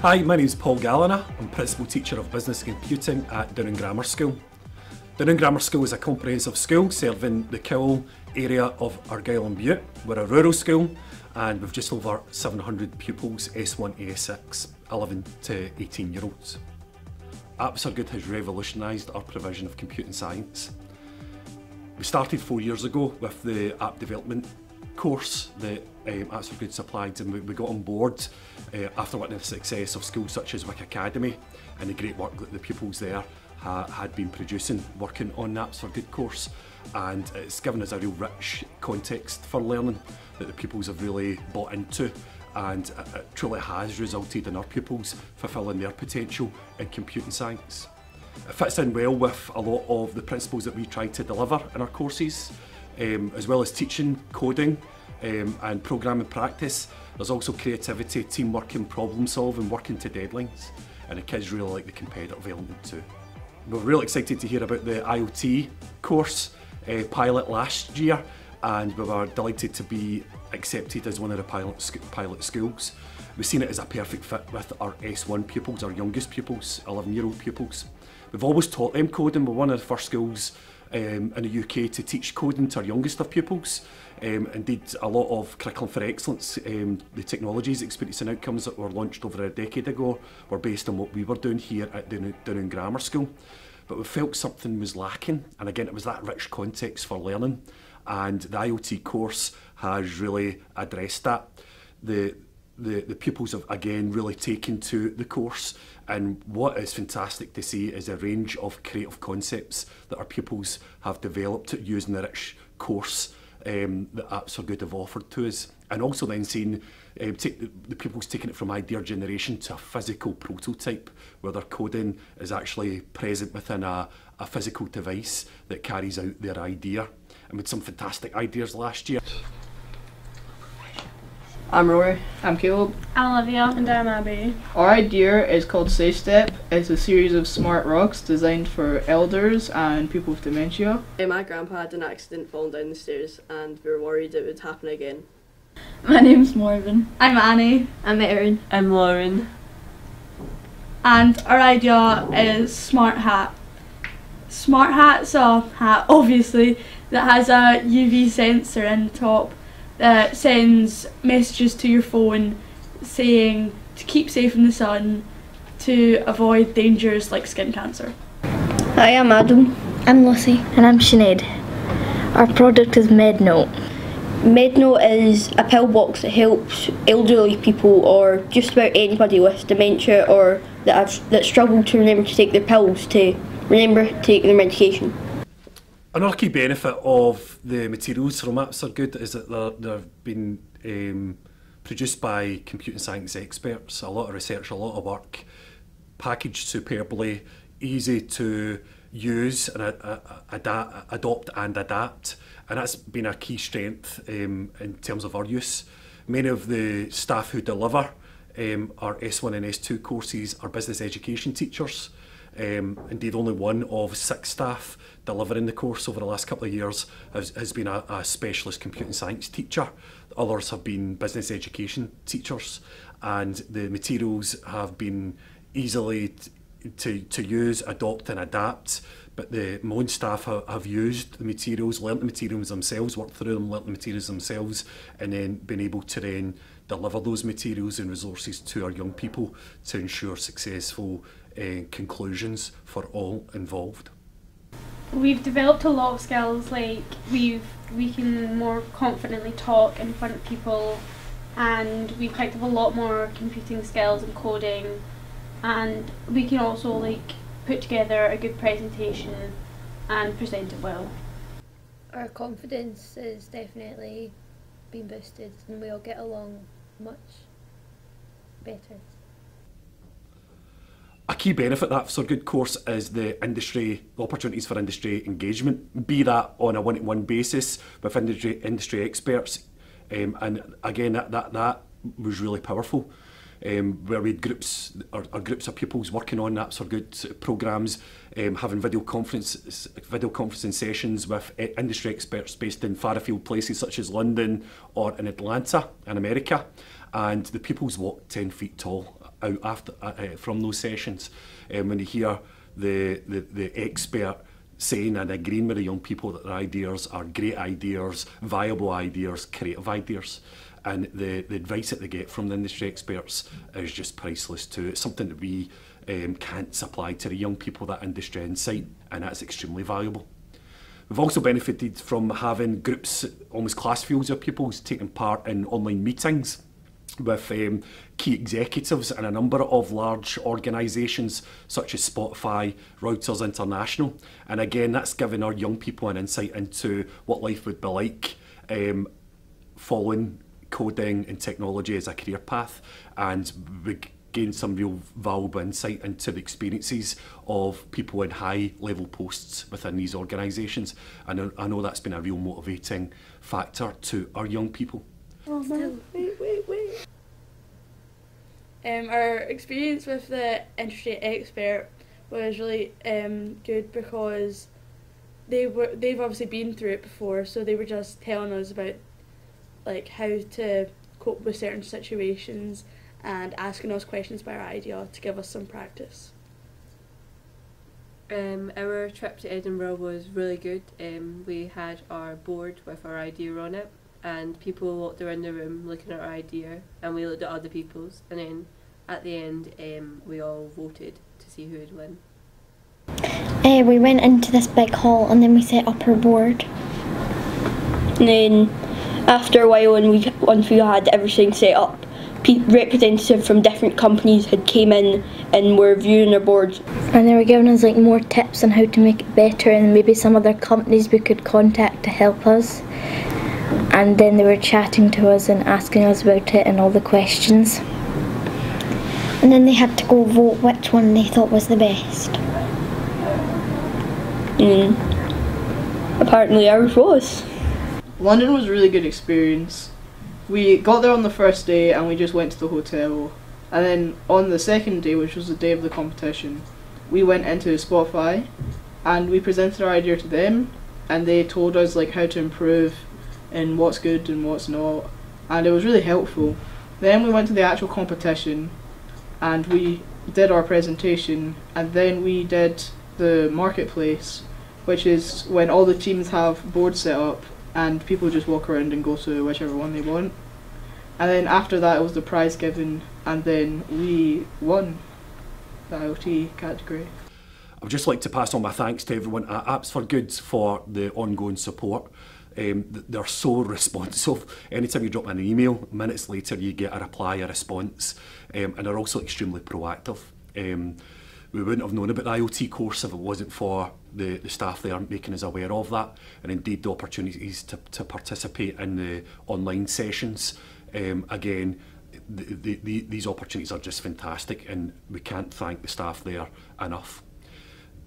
Hi, my name is Paul Gallina. I'm Principal Teacher of Business and Computing at Downham Grammar School. Downham Grammar School is a comprehensive school serving the Killwell area of Argyll and Bute. We're a rural school and we've just over 700 pupils, S1 to S6, 11 to 18 year olds. AfG has revolutionised our provision of computing science. We started 4 years ago with the app development course that AfG supplied, and we got on board after witnessing the success of schools such as Wick Academy and the great work that the pupils there had been producing working on the AfG course, and it's given us a real rich context for learning that the pupils have really bought into, and it truly has resulted in our pupils fulfilling their potential in computing science. It fits in well with a lot of the principles that we try to deliver in our courses, as well as teaching, coding and programming practice. There's also creativity, teamwork and problem solving, working to deadlines, and the kids really like the competitive element too. We're really excited to hear about the IoT course pilot last year, and we were delighted to be accepted as one of the pilot schools. We've seen it as a perfect fit with our S1 pupils, our youngest pupils, 11-year-old pupils. We've always taught them coding. We're one of the first schools in the UK to teach coding to our youngest of pupils, and did a lot of curriculum for excellence. The technologies, experience and outcomes that were launched over a decade ago were based on what we were doing here at Downham Grammar School. But we felt something was lacking, and again it was that rich context for learning, and the IoT course has really addressed that. The pupils have again really taken to the course, and what is fantastic to see is a range of creative concepts that our pupils have developed using the rich course that AfG have offered to us, and also then seeing the pupils taking it from idea generation to a physical prototype where their coding is actually present within a physical device that carries out their idea. And we had some fantastic ideas last year. I'm Rory. I'm Caleb. I'm Olivia. And I'm Abby. Our idea is called Safe Step. It's a series of smart rocks designed for elders and people with dementia. My grandpa had an accident falling down the stairs and we were worried it would happen again. My name's Morgan. I'm Annie. I'm Erin. I'm Lauren. And our idea is Smart Hat. Smart Hat's a hat, obviously, that has a UV sensor in the top that sends messages to your phone saying to keep safe in the sun, to avoid dangers like skin cancer. Hi, I'm Adam. I'm Lucy. And I'm Sinead. Our product is MedNote. MedNote is a pill box that helps elderly people or just about anybody with dementia or that struggle to remember to take their pills to remember to take their medication. Another key benefit of the materials from AfG is that they've been produced by computing science experts. A lot of research, a lot of work, packaged superbly, easy to use and adopt and adapt, and that's been a key strength in terms of our use. Many of the staff who deliver our S1 and S2 courses are business education teachers. Indeed, only one of 6 staff delivering the course over the last couple of years has been a specialist computing science teacher. Others have been business education teachers, and the materials have been easily to use, adopt and adapt. But my own staff have used the materials, learnt the materials themselves, worked through them, learnt the materials themselves, and then been able to then deliver those materials and resources to our young people to ensure successful conclusions for all involved. We've developed a lot of skills, like we can more confidently talk in front of people, and we've picked up a lot more computing skills and coding, and we can also like put together a good presentation and present it well. Our confidence is definitely been boosted and we all get along much better. A key benefit of that AfG course is the opportunities for industry engagement, be that on a one-to-one basis with industry experts, and again that was really powerful. where we had groups of pupils working on apps for good programmes, having video conferencing sessions with industry experts based in far afield places such as London or in Atlanta in America, and the pupils walked 10 feet tall out after from those sessions. When you hear the expert saying and agreeing with the young people that their ideas are great ideas, viable ideas, creative ideas. And the advice that they get from the industry experts is just priceless too. It's something that we can't supply to the young people, that industry insight, and that's extremely valuable. We've also benefited from having groups, almost class fields of pupils, taking part in online meetings with key executives in a number of large organisations such as Spotify, Reuters International. And again, that's given our young people an insight into what life would be like following coding and technology as a career path, and we gained some real valuable insight into the experiences of people in high level posts within these organisations. And I know that's been a real motivating factor to our young people. Oh man, wait. Our experience with the industry expert was really good because they've obviously been through it before, so they were just telling us about like how to cope with certain situations and asking us questions about our idea to give us some practice. Our trip to Edinburgh was really good. We had our board with our idea on it, and people walked around the room looking at our idea, and we looked at other people's, and then at the end we all voted to see who would win. We went into this big hall and then we set up our board. And then after a while, once we had everything set up, representatives from different companies had came in and were viewing our boards. And they were giving us like more tips on how to make it better, and maybe some other companies we could contact to help us. And then they were chatting to us and asking us about it and all the questions. And then they had to go vote which one they thought was the best. And apparently ours was. London was a really good experience. We got there on the first day and we just went to the hotel. And then on the second day, which was the day of the competition, we went into Spotify and we presented our idea to them, and they told us like how to improve and what's good and what's not, and it was really helpful. Then we went to the actual competition and we did our presentation, and then we did the marketplace, which is when all the teams have boards set up and people just walk around and go to whichever one they want. And then after that it was the prize given, and then we won the IoT category. I would just like to pass on my thanks to everyone at Apps for Good for the ongoing support. They're so responsive. Anytime you drop an email, minutes later you get a reply, a response, and they're also extremely proactive. We wouldn't have known about the IoT course if it wasn't for the staff there making us aware of that, and indeed the opportunities to participate in the online sessions. Again, these opportunities are just fantastic, and we can't thank the staff there enough.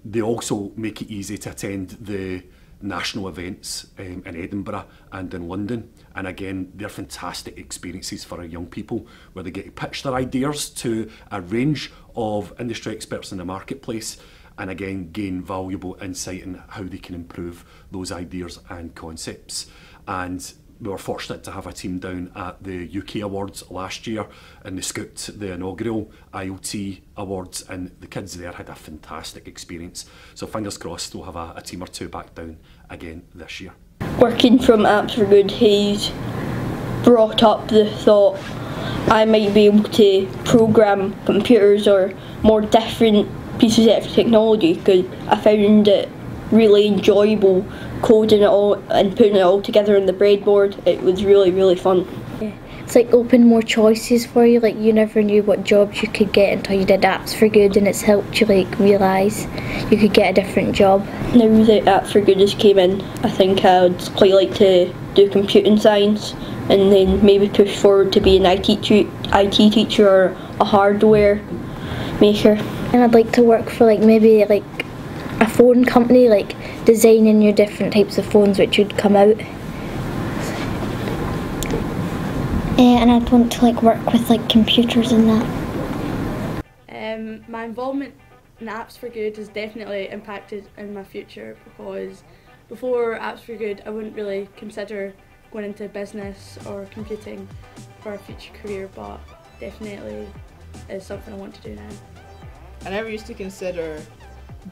They also make it easy to attend the national events in Edinburgh and in London, and again they're fantastic experiences for our young people, where they get to pitch their ideas to a range of industry experts in the marketplace, and again gain valuable insight in how they can improve those ideas and concepts. And we were fortunate to have a team down at the UK Awards last year, and they scooped the inaugural IoT Awards, and the kids there had a fantastic experience. So fingers crossed we'll have a team or two back down again this year. Working from Apps for Good, he's brought up the thought I might be able to program computers or more different pieces of technology, because I found it really enjoyable coding it all and putting it all together on the breadboard. It was really, really fun. Yeah. It's like opened more choices for you, like you never knew what jobs you could get until you did Apps for Good, and it's helped you like realise you could get a different job. Now that Apps for Good has came in, I think I'd quite like to do computing science and then maybe push forward to be an IT teacher or a hardware maker. And I'd like to work for like maybe like a phone company, like designing your different types of phones which would come out. And I'd want to like work with like computers and that. My involvement in Apps for Good has definitely impacted in my future, because before Apps for Good I wouldn't really consider going into business or computing for a future career, but definitely is something I want to do now. I never used to consider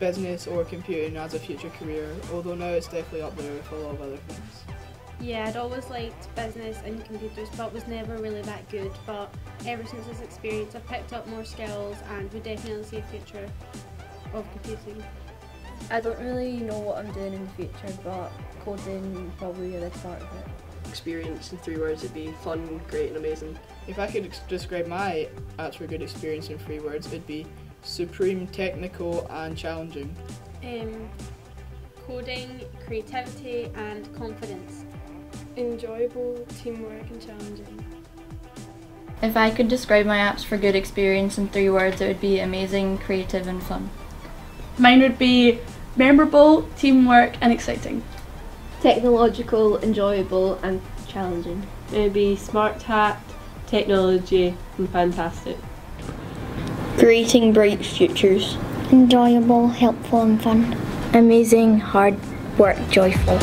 business or computing as a future career, although now it's definitely up there with a lot of other things. Yeah, I'd always liked business and computers, but was never really that good. But ever since this experience, I've picked up more skills and would definitely see a future of computing. I don't really know what I'm doing in the future, but coding probably a big part of it. Experience in 3 words, it'd be fun, great and amazing. If I could describe my Apps for Good experience in 3 words, it'd be supreme, technical and challenging. Coding, creativity and confidence. Enjoyable, teamwork and challenging. If I could describe my Apps for Good experience in 3 words, it would be amazing, creative and fun. Mine would be memorable, teamwork and exciting. Technological, enjoyable and challenging. Maybe smart hat, technology and fantastic. Creating bright futures. Enjoyable, helpful and fun. Amazing, hard work, joyful.